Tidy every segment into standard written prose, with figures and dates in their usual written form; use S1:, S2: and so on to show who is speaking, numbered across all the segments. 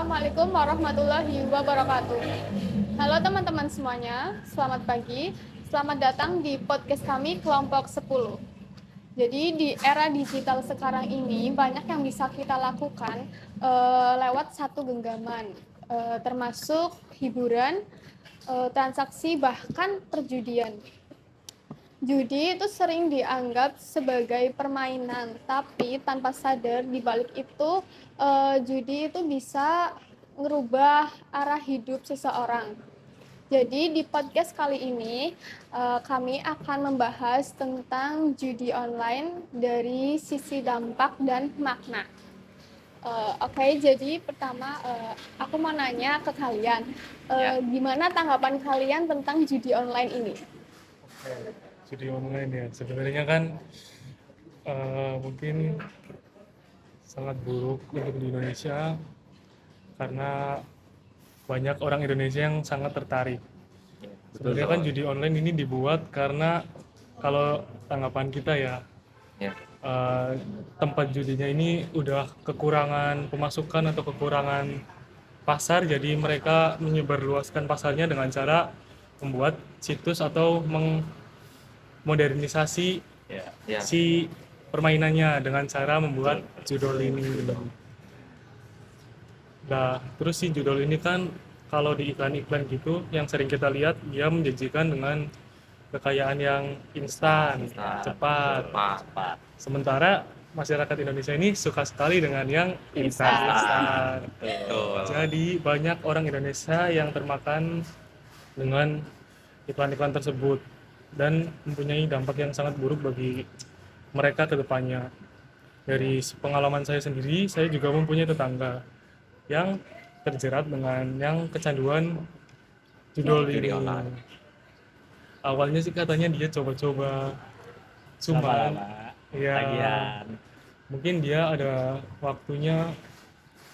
S1: Assalamualaikum warahmatullahi wabarakatuh. Halo teman-teman semuanya, selamat pagi. Selamat datang di podcast kami kelompok 10. Jadi di era digital sekarang ini banyak yang bisa kita lakukan lewat satu genggaman, termasuk hiburan, transaksi bahkan perjudian. Judi itu sering dianggap sebagai permainan, tapi tanpa sadar di balik itu judi itu bisa merubah arah hidup seseorang. Jadi di podcast kali ini kami akan membahas tentang judi online dari sisi dampak dan makna. Oke, jadi pertama aku mau nanya ke kalian, gimana tanggapan kalian tentang judi online ini?
S2: Judi online ya sebenarnya kan mungkin sangat buruk untuk di Indonesia karena banyak orang Indonesia yang sangat tertarik. Sebenarnya kan judi online ini dibuat karena kalau tanggapan kita ya, tempat judinya ini udah kekurangan pemasukan atau kekurangan pasar, jadi mereka menyebarluaskan pasarnya dengan cara membuat situs atau modernisasi si permainannya dengan cara membuat judul ini. Nah, terus si judul ini kan kalau di iklan-iklan gitu yang sering kita lihat dia menjanjikan dengan kekayaan yang instan, cepat. Sementara masyarakat Indonesia ini suka sekali dengan yang instan. Jadi banyak orang Indonesia yang termakan dengan iklan-iklan tersebut dan mempunyai dampak yang sangat buruk bagi mereka ke depannya. Dari pengalaman saya sendiri, saya juga mempunyai tetangga yang terjerat dengan yang kecanduan judul ini. Awalnya sih katanya dia coba-coba, cuman ya mungkin dia ada waktunya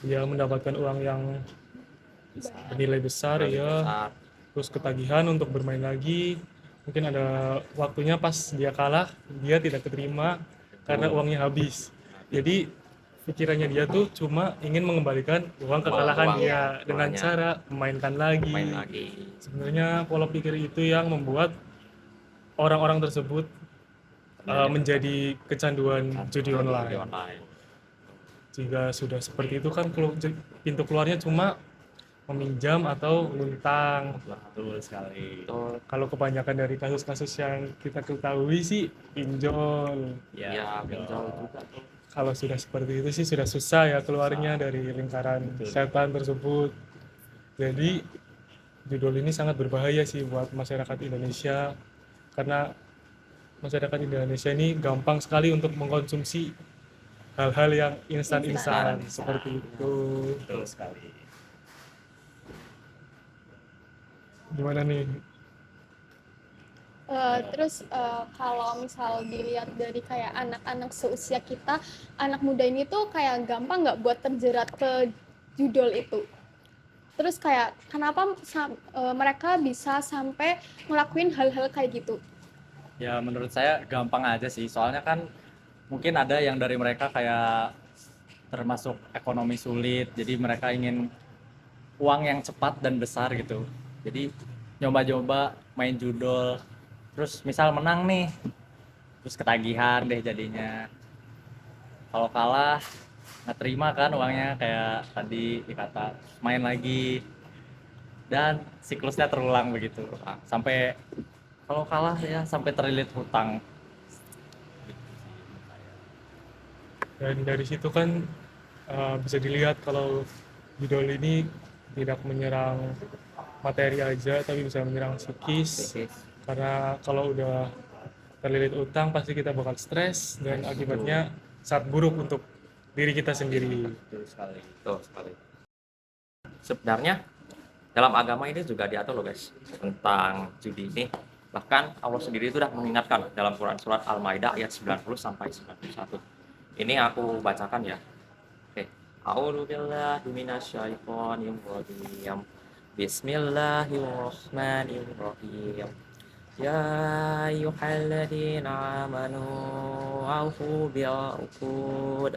S2: dia mendapatkan uang yang bernilai besar ya, terus ketagihan untuk bermain lagi. Mungkin ada waktunya pas dia kalah, dia tidak keterima karena uangnya habis. Jadi pikirannya dia tuh cuma ingin mengembalikan uang kekalahan dia dengan cara memainkan lagi. Sebenarnya pola pikir itu yang membuat orang-orang tersebut menjadi kecanduan judi online. Jika sudah seperti itu kan pintu keluarnya cuma meminjam atau ngutang.
S3: Betul sekali.
S2: Kalau kebanyakan dari kasus-kasus yang kita ketahui sih pinjol.
S3: Ya, pinjol juga.
S2: Kalau sudah seperti itu sih sudah susah ya keluarnya dari lingkaran setan tersebut. Jadi judul ini sangat berbahaya sih buat masyarakat Indonesia karena masyarakat Indonesia ini gampang sekali untuk mengkonsumsi hal-hal yang instan-instan seperti itu.
S3: Betul sekali.
S2: Gimana nih?
S1: Terus kalau misal dilihat dari kayak anak-anak seusia kita, anak muda ini tuh kayak gampang nggak buat terjerat ke judul itu. Terus kayak kenapa mereka bisa sampai ngelakuin hal-hal kayak gitu?
S3: Ya menurut saya gampang aja sih. Soalnya kan mungkin ada yang dari mereka kayak termasuk ekonomi sulit. Jadi mereka ingin uang yang cepat dan besar gitu. Jadi nyoba-nyoba main judul. Terus misal menang nih, terus ketagihan deh jadinya. Kalau kalah nggak terima kan uangnya kayak tadi dikata main lagi dan siklusnya terulang begitu sampai kalau kalah ya sampai terlilit hutang.
S2: Dan dari situ kan bisa dilihat kalau judul ini tidak menyerang materi aja tapi bisa menyerang psikis. Karena kalau udah terlilit utang pasti kita bakal stres dan akibatnya sangat buruk untuk diri kita sendiri.
S3: Betul sekali. Sebenarnya dalam agama ini juga diatur loh guys tentang judi ini. Bahkan Allah sendiri itu sudah mengingatkan dalam Quran surat Al-Maidah ayat 90 sampai 91. Ini aku bacakan ya. Oke. A'udzu billahi minasyaitonir rajim. Bismillahirrahmanirrahim. Ya ayyuhalladzina amanu aufu bil uqud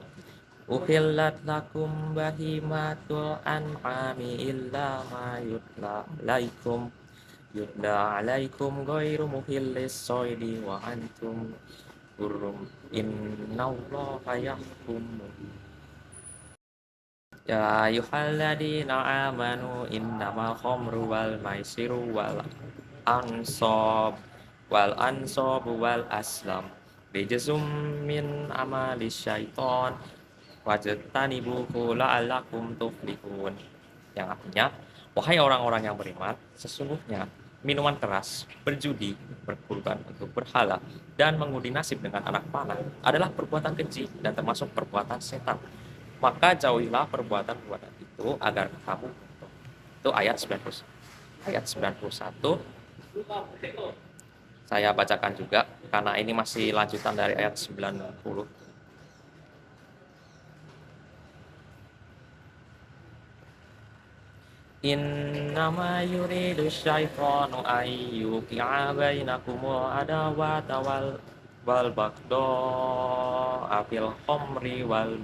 S4: Uhillat lakum bahimatul an'ami illa ma yutla alaikum ghairu muhillis soidi wa antum hurum innallaha yahkum. Ya ayyuhalladzina amanu innamal khamru wal maisiru ansab wal aslam rijzum min amali syaiton wajtanibuhu la'allakum tuflihun. Yang artinya, wahai orang-orang yang beriman, sesungguhnya minuman keras, berjudi, berkurban untuk berhala, dan mengundi nasib dengan anak panah adalah perbuatan keji dan termasuk perbuatan setan. Maka jauhilah perbuatan-perbuatan itu agar kamu beruntung. Itu ayat 90, ayat 91. Saya bacakan juga karena ini masih lanjutan dari ayat 90. Innama yuridu syaitanu ayyuqi'a bainakumul adawata wal baghdha'a fil khamri wal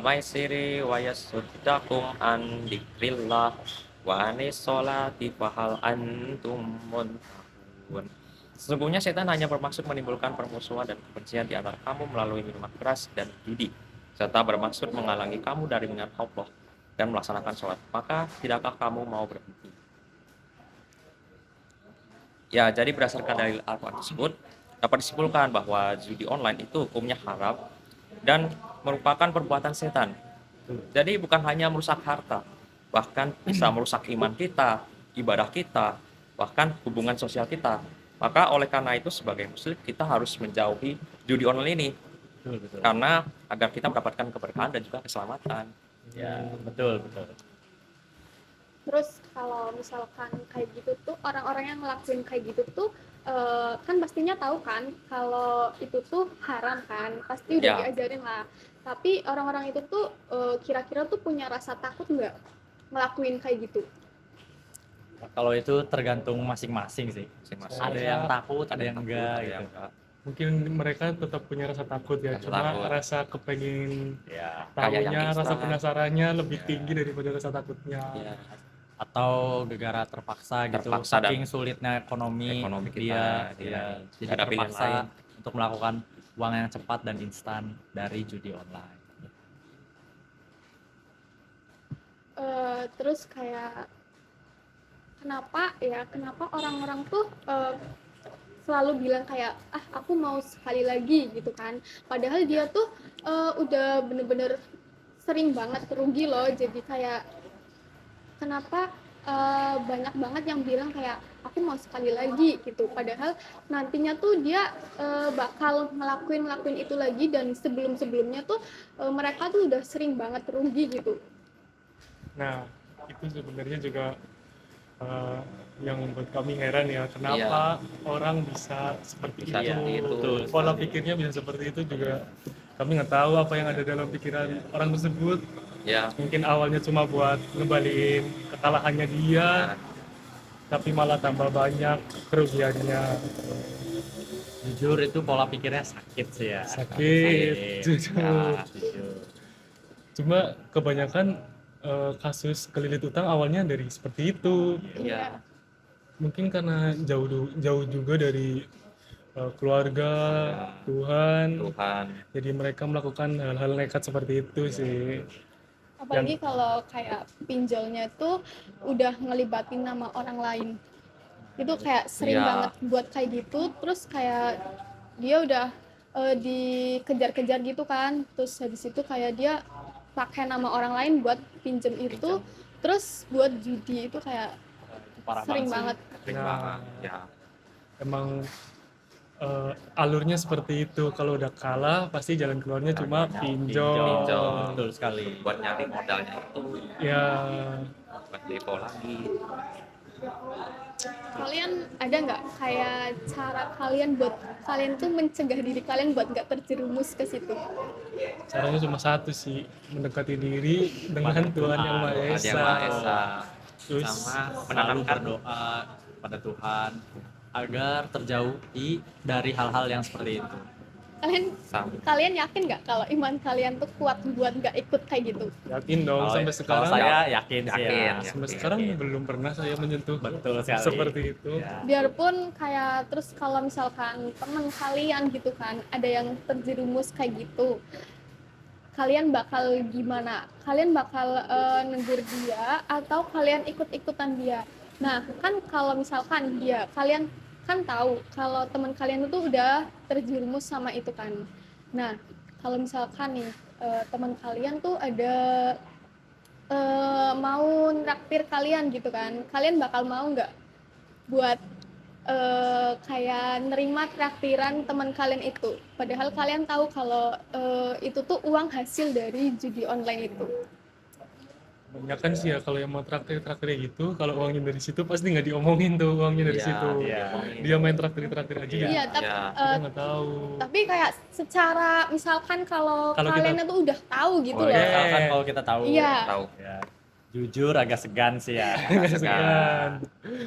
S4: maisiri wa yasuddakum an dzikrillah wa anis sholati fahal antum muntahun. Sesungguhnya setan hanya bermaksud menimbulkan permusuhan dan kebencian di antara kamu melalui minuman keras dan judi, serta bermaksud menghalangi kamu dari mengingat Allah dan melaksanakan sholat. Maka tidakkah kamu mau berhenti? Ya, jadi berdasarkan dalil Al-Quran tersebut dapat disimpulkan bahwa judi online itu hukumnya haram dan merupakan perbuatan setan. Jadi bukan hanya merusak harta, bahkan bisa merusak iman kita, ibadah kita, bahkan hubungan sosial kita. Maka oleh karena itu sebagai muslim kita harus menjauhi judi online ini,
S3: Betul.
S4: karena agar kita mendapatkan keberkahan dan juga keselamatan.
S3: Ya, betul.
S1: Terus kalau misalkan kayak gitu tuh orang-orang yang ngelakuin kayak gitu tuh kan pastinya tahu kan kalau itu tuh haram kan, pasti udah
S4: Ya.
S1: diajarin lah. Tapi orang-orang itu tuh kira-kira tuh punya rasa takut nggak ngelakuin kayak gitu?
S3: Kalau itu tergantung masing-masing sih.
S4: Masing-masing.
S3: Ada yang takut, ada yang
S4: takut,
S3: enggak
S4: ada
S3: gitu.
S4: yang enggak.
S2: Mungkin mereka tetap punya rasa takut ya,
S4: Rasa
S2: cuma
S4: takut.
S2: rasa kepengen
S3: Ya,
S4: Kayak yang
S2: tahunya, rasa
S4: instan.
S2: penasarannya lebih
S3: Ya.
S2: tinggi daripada rasa takutnya.
S4: Ya,
S3: atau gegara terpaksa gitu,
S4: Terpaksa dan
S3: saking sulitnya ekonomi
S4: kita,
S3: dia jadi
S4: ada pilihan
S3: terpaksa
S4: lain.
S3: untuk melakukan uang yang cepat dan instan dari judi online.
S1: Terus kayak kenapa orang-orang tuh selalu bilang kayak aku mau sekali lagi gitu kan, padahal dia tuh udah bener-bener sering banget rugi loh. Jadi kayak kenapa banyak banget yang bilang kayak aku mau sekali lagi gitu, padahal nantinya tuh dia bakal ngelakuin itu lagi, dan sebelum-sebelumnya tuh mereka tuh udah sering banget rugi gitu.
S2: Nah, itu sebenarnya juga yang membuat kami heran ya, kenapa orang bisa seperti
S4: Bisa
S2: itu.
S4: seperti itu.
S3: Betul.
S2: Pola pikirnya bisa seperti itu juga. Kami nggak tahu apa yang ada dalam pikiran orang tersebut.
S4: Ya,
S2: Mungkin awalnya cuma buat ngebalikin kekalahannya dia, tapi malah tambah banyak kerugiannya.
S3: Jujur itu pola pikirnya sakit sih ya.
S2: Sakit, jujur.
S3: Ya, jujur.
S2: Cuma kebanyakan kasus kelilit utang awalnya dari seperti itu.
S4: iya.
S2: Mungkin karena jauh juga dari keluarga, Tuhan, jadi mereka melakukan hal-hal nekat seperti itu sih.
S1: Apalagi kalau kayak pinjolnya tuh udah ngelibatin nama orang lain, itu kayak sering
S4: Iya.
S1: banget buat kayak gitu. Terus kayak dia udah dikejar-kejar gitu kan, terus habis itu kayak dia pakai nama orang lain buat pinjem itu, terus buat judi. Itu kayak
S3: Parah
S1: sering
S3: banget
S1: banget.
S4: Sering
S2: Nah.
S4: banget. Ya.
S2: Emang alurnya seperti itu, kalau udah kalah pasti jalan keluarnya cuma pinjol.
S3: Betul sekali.
S4: Buat nyari modalnya itu,
S2: Ya,
S4: buat depo lagi.
S1: Kalian ada nggak kayak cara kalian buat kalian tuh mencegah diri kalian buat nggak terjerumus ke situ?
S2: caranya cuma satu sih, mendekati diri dengan Tuhan Yang Maha
S4: Tuhan
S2: Esa.
S4: Yang Maha Esa.
S2: Terus
S4: Sama
S3: Selalu
S4: menanamkan
S3: berdoa pada Tuhan agar terjauhi dari hal-hal yang seperti itu.
S1: Kalian yakin nggak kalau iman kalian tuh kuat buat nggak ikut kayak gitu?
S2: Yakin dong, sampai
S3: Kalau
S2: sekarang
S3: saya yakin sih ya.
S4: Yakin.
S2: sampai sekarang belum pernah saya menyentuh
S3: Betul sekali.
S2: seperti itu.
S3: Ya.
S1: Biarpun kayak terus kalau misalkan temen kalian gitu kan ada yang terjerumus kayak gitu, kalian bakal gimana? Kalian bakal negur dia atau kalian ikut-ikutan dia? Nah kan kalau misalkan kalian kan tahu kalau teman kalian itu udah terjerumus sama itu kan. Nah kalau misalkan nih teman kalian tuh ada mau nraktir kalian gitu kan, kalian bakal mau nggak buat kayak nerima traktiran teman kalian itu, padahal kalian tahu kalau itu tuh uang hasil dari judi online itu.
S2: Kebanyakan sih ya kalau yang mau traktir gitu, kalau uangnya dari situ pasti nggak diomongin tuh uangnya dari
S4: Iya,
S2: situ.
S3: iya.
S2: Dia main traktir aja
S1: Iya,
S2: ya.
S1: tapi
S4: Iya.
S2: Kita nggak tahu.
S1: tapi kayak secara misalkan kalau
S2: Kalau
S1: kalian
S2: kita-
S1: itu udah tahu gitu
S4: Oh,
S1: loh.
S4: iya.
S3: Misalkan kalau kita tahu.
S1: Iya.
S4: Tahu.
S3: Ya. Jujur agak segan sih ya.
S2: Segan.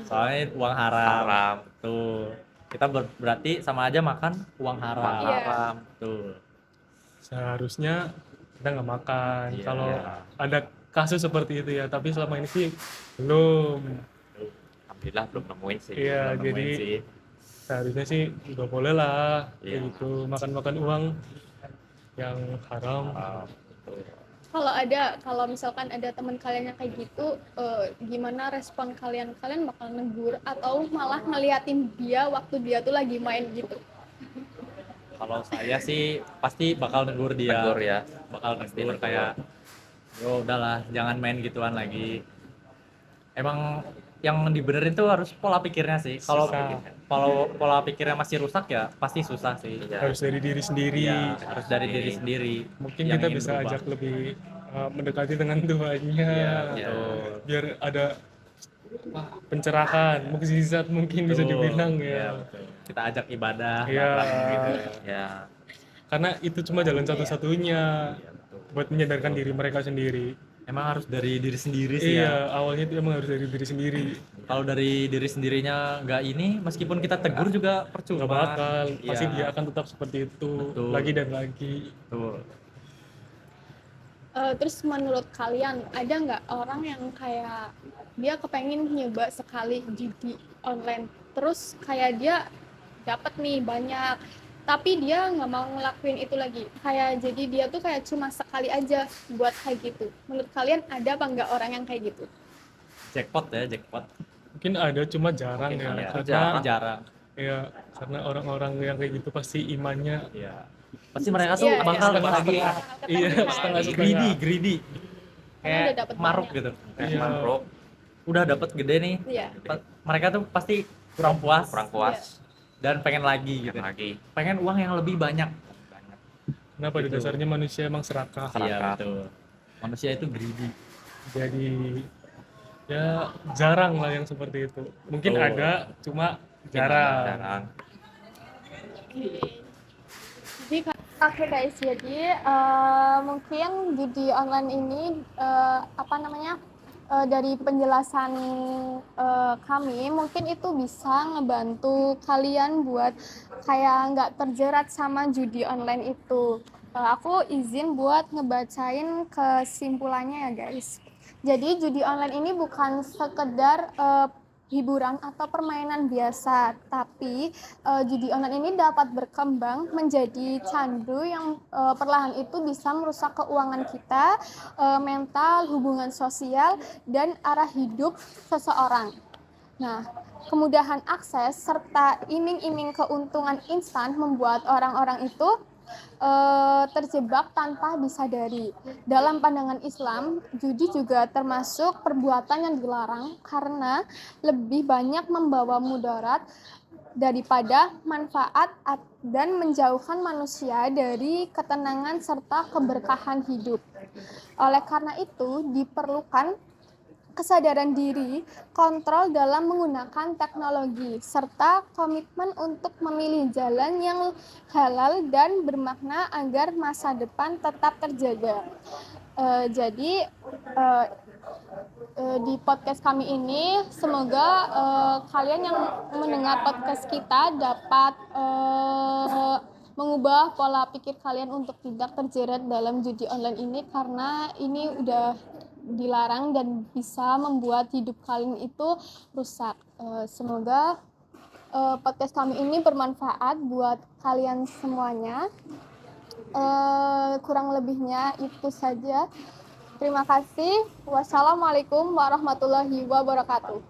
S3: Soalnya uang haram.
S4: Haram.
S3: Tuh. Kita berarti sama aja makan uang haram.
S1: Iya.
S4: Haram.
S3: Tuh.
S2: Seharusnya kita nggak makan.
S3: Iya.
S2: Kalau ada kasus seperti itu ya, tapi selama ini sih belum.
S4: Alhamdulillah belum nemuin sih.
S2: Iya,
S3: Belum
S2: jadi
S3: nemuin sih.
S2: seharusnya sih nggak boleh lah kayak
S4: Iya.
S2: gitu makan uang yang haram.
S1: Kalau misalkan ada teman kalian yang kayak gitu, gimana respon kalian? Kalian bakal negur atau malah ngeliatin dia waktu dia tuh lagi main gitu?
S3: Kalau saya sih pasti bakal negur dia.
S4: Tegur ya.
S3: Bakal
S4: Pasti
S3: negur
S4: negur.
S3: kayak, yo udahlah jangan main gituan lagi. Emang yang dibenerin tuh harus pola pikirnya sih. Kalau pola pikirnya masih rusak ya pasti susah sih.
S4: Iya.
S2: Harus dari diri sendiri.
S3: Iya, harus dari diri sendiri.
S2: Mungkin
S3: yang
S2: kita
S3: ingin
S2: bisa
S3: berubah.
S2: ajak lebih mendekati dengan Tuhannya.
S3: Iya,
S4: Iya.
S3: betul.
S2: Biar ada pencerahan, mukjizat mungkin bisa
S3: Betul.
S2: dibilang
S3: Iya,
S2: ya.
S3: betul. Kita ajak ibadah.
S2: Iya.
S3: bareng gitu.
S4: Ya.
S2: Karena itu cuma jalan satu-satunya
S3: Iya, betul.
S2: buat menyadarkan diri mereka sendiri.
S3: Emang harus dari diri sendiri sih ya.
S2: Iya, awalnya itu emang harus dari diri sendiri.
S3: Kalau dari diri sendirinya nggak ini, meskipun kita tegur juga percuma.
S2: Nggak bakal, pasti
S3: Iya,
S2: dia akan tetap seperti itu
S3: Betul.
S2: lagi dan lagi.
S3: betul.
S1: Terus menurut kalian ada nggak orang yang kayak dia kepengen nyoba sekali judi online, terus kayak dia dapat nih banyak, tapi dia nggak mau ngelakuin itu lagi, kayak jadi dia tuh kayak cuma sekali aja buat kayak gitu. Menurut kalian ada apa nggak orang yang kayak gitu?
S3: Jackpot ya, jackpot.
S2: Mungkin ada cuma jarang
S4: Mungkin
S2: ya.
S4: ada.
S2: Karena
S3: Tapi jarang.
S2: ya karena orang-orang yang kayak gitu pasti imannya
S3: Iya. Pasti mereka tuh
S1: Iya,
S3: bakal
S2: setengah-
S3: lagi
S2: iya,
S1: Ketagihan.
S2: setengah-setengah.
S3: greedy.
S1: Karena udah
S3: Kayak
S1: dapet
S3: maruk
S1: banyak.
S3: gitu.
S4: Kayak
S2: Iya.
S4: mangrove,
S3: Udah dapat gede nih.
S1: Iya.
S3: Mereka tuh pasti kurang puas
S4: kurang puas.
S3: dan pengen lagi gitu.
S4: Yang lagi.
S3: Pengen uang yang lebih banyak.
S4: Banyak.
S2: Karena pada
S3: Gitu.
S2: dasarnya manusia emang serakah.
S3: Iya,
S4: Serakah.
S3: betul. Manusia itu greedy.
S2: Jadi ya jarang lah yang seperti itu. Mungkin
S3: Betul.
S2: ada, cuma
S4: Mungkin
S2: jarang.
S4: jarang.
S1: Oke guys, jadi mungkin judi online ini dari penjelasan kami mungkin itu bisa ngebantu kalian buat kayak nggak terjerat sama judi online itu. Aku izin buat ngebacain kesimpulannya ya guys. Jadi judi online ini bukan sekedar hiburan atau permainan biasa, tapi judi online ini dapat berkembang menjadi candu yang perlahan itu bisa merusak keuangan kita, mental, hubungan sosial, dan arah hidup seseorang. Nah, kemudahan akses serta iming-iming keuntungan instan membuat orang-orang itu terjebak tanpa disadari. Dalam pandangan Islam, judi juga termasuk perbuatan yang dilarang karena lebih banyak membawa mudarat daripada manfaat dan menjauhkan manusia dari ketenangan serta keberkahan hidup. Oleh karena itu, diperlukan kesadaran diri, kontrol dalam menggunakan teknologi, serta komitmen untuk memilih jalan yang halal dan bermakna agar masa depan tetap terjaga. Jadi di podcast kami ini semoga kalian yang mendengar podcast kita dapat mengubah pola pikir kalian untuk tidak terjerat dalam judi online ini, karena ini udah dilarang dan bisa membuat hidup kalian itu rusak. Semoga podcast kami ini bermanfaat buat kalian semuanya. Kurang lebihnya itu saja. Terima kasih. Wassalamualaikum warahmatullahi wabarakatuh.